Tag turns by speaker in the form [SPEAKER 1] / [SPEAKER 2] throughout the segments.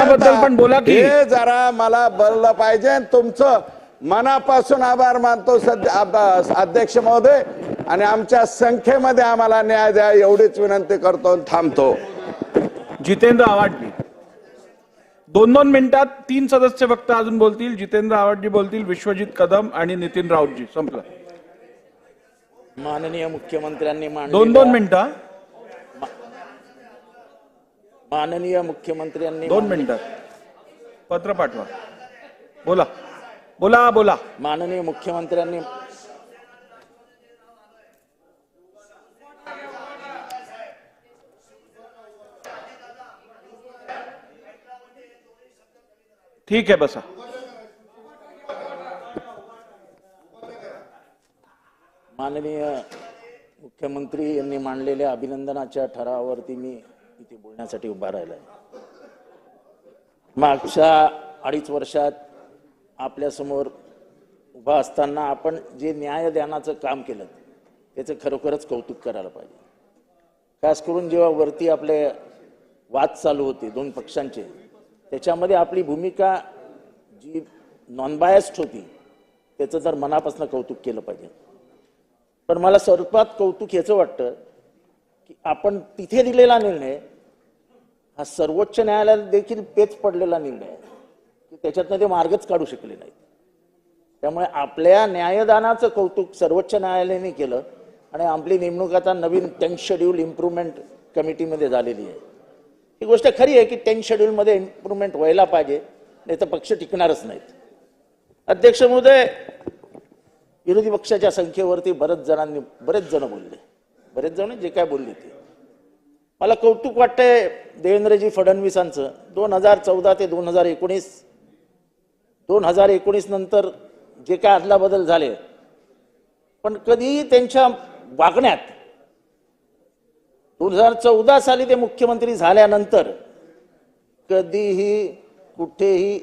[SPEAKER 1] त्याबद्दल पण बोला की
[SPEAKER 2] हे जरा मला बोललं पाहिजे. तुमचं मनापासून आभार मानतो अध्यक्ष महोदय, आणि आमच्या संख्येमध्ये आम्हाला न्याय द्या एवढीच विनंती करतो. थांबतो.
[SPEAKER 1] जितेंद्र आव्हाड, 2-2 मिनिटात 3 सदस्य फक्त अजून बोलतील. जितेंद्र आव्हाड बोलतील, विश्वजित कदम आणि नितीन राऊतजी. संपलं.
[SPEAKER 3] माननीय मुख्यमंत्र्यांनी
[SPEAKER 1] 2-2 मिनिटं.
[SPEAKER 3] माननीय मुख्यमंत्र्यांनी
[SPEAKER 1] 2 मिनिटात पत्र पाठवा. बोला बोला बोला.
[SPEAKER 3] माननीय मुख्यमंत्र्यांनी
[SPEAKER 1] ठीक आहे, बसा.
[SPEAKER 3] माननीय मुख्यमंत्री यांनी मांडलेल्या अभिनंदनाच्या ठरावावरती मी इथे बोलण्यासाठी उभा राहिला आहे. मागच्या 2.5 वर्षात आपल्यासमोर उभा असताना आपण जे न्यायदानाचं काम केलं त्याचं खरोखरच कौतुक करायला पाहिजे. खास करून जेव्हा वरती आपले वाद चालू होते 2 पक्षांचे, त्याच्यामध्ये आपली भूमिका जी नॉन बायस्ड होती त्याचं तर मनापासून कौतुक केलं पाहिजे. पण मला सर्वात कौतुक याचं वाटतं की आपण तिथे दिलेला निर्णय हा सर्वोच्च न्यायालयात देखील पेच पडलेला निर्णय आहे की त्याच्यातनं ते मार्गच काढू शकले नाहीत. त्यामुळे आपल्या न्यायदानाचं कौतुक सर्वोच्च न्यायालयाने केलं आणि आपली नेमणूक आता नवीन 10th शेड्यूल इम्प्रूव्हमेंट कमिटीमध्ये झालेली आहे. ही गोष्ट खरी आहे की 10th शेड्यूलमध्ये इम्प्रूव्हमेंट व्हायला पाहिजे, नाही तर पक्ष टिकणारच नाहीत. अध्यक्ष महोदय, विरोधी पक्षाच्या संख्येवरती बरेच जण बोलले, बरेच जण जे काय बोलले ते मला कौतुक वाटतंय. देवेंद्रजी फडणवीसांचं 2014 ते 2019 नंतर जे काय अदला बदल झाले, पण कधीही त्यांच्या वागण्यात 2014 साली ते मुख्यमंत्री झाल्यानंतर कधीही कुठेही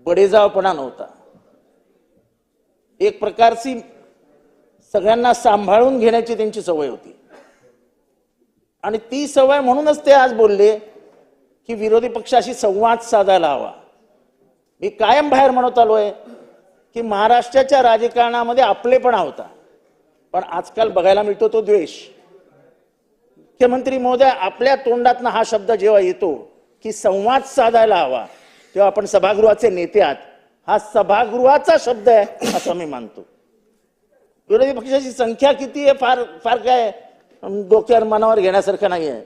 [SPEAKER 3] बडेजावपणा नव्हता. एक प्रकारची सगळ्यांना सांभाळून घेण्याची त्यांची सवय होती आणि ती सवय म्हणूनच ते आज बोलले की विरोधी पक्षाशी संवाद साधायला हवा. मी कायम बाहेर म्हणत आलोय की महाराष्ट्राच्या राजकारणामध्ये आपलेपणा होता, पण आजकाल बघायला मिळतो तो द्वेष. मुख्यमंत्री महोदय, आपल्या तोंडातनं हा शब्द जेव्हा येतो की संवाद साधायला हवा, तेव्हा आपण सभागृहाचे नेते आहात. हा सभागृहाचा शब्द आहे असं मी मानतो. विरोधी पक्षाची संख्या किती आहे फार काय डोक्यावर मनावर घेण्यासारखं नाही आहे.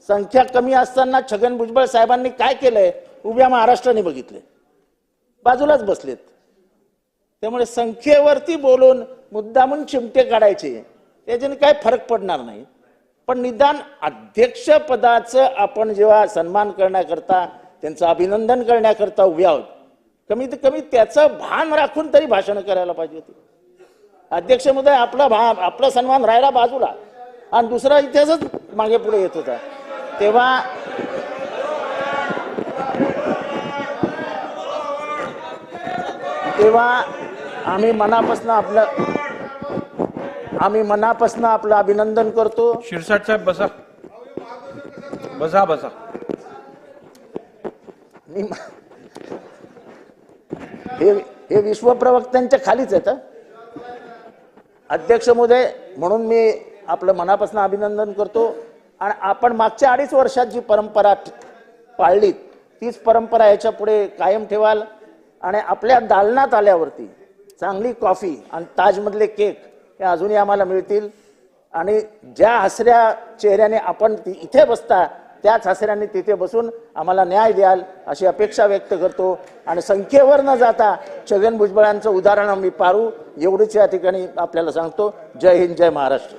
[SPEAKER 3] संख्या कमी असताना छगन भुजबळ साहेबांनी काय केलंय उभ्या महाराष्ट्राने बघितले, बाजूलाच बसलेत. त्यामुळे संख्येवरती बोलून मुद्दामून चिमटे काढायचे त्याच्याने काय फरक पडणार नाही. पण निदान अध्यक्षपदाचं आपण जेव्हा सन्मान करण्याकरता, त्यांचं अभिनंदन करण्याकरता उभे आहोत, कमीत कमी त्याचं भान राखून तरी भाषण करायला पाहिजे होती. अध्यक्ष महोदय, आपला सन्मान राहिला बाजूला आणि दुसरा इतिहासच मागे पुढे येत होता. तेव्हा आम्ही मनापासून आपलं अभिनंदन करतो.
[SPEAKER 1] शिरसाट साहेब बसा बसा बसा.
[SPEAKER 3] हे विश्वप्रवक्त्यांच्या खालीच आहेत. अध्यक्ष महोदय, म्हणून मी आपलं मनापासून अभिनंदन करतो. आणि आपण मागच्या 2.5 वर्षात जी परंपरा पाळली तीच परंपरा याच्या पुढे कायम ठेवाल. आणि आपल्या दालनात आल्यावरती चांगली कॉफी आणि ताजमधले केक हे अजूनही आम्हाला मिळतील. आणि ज्या हसऱ्या चेहऱ्याने आपण इथे बसता त्याच हसऱ्यांनी तिथे बसून आम्हाला न्याय द्याल अशी अपेक्षा व्यक्त करतो. आणि संख्येवर न जाता छगन भुजबळांचं उदाहरण आम्ही पारू एवढीच या ठिकाणी आपल्याला सांगतो. जय हिंद, जय महाराष्ट्र.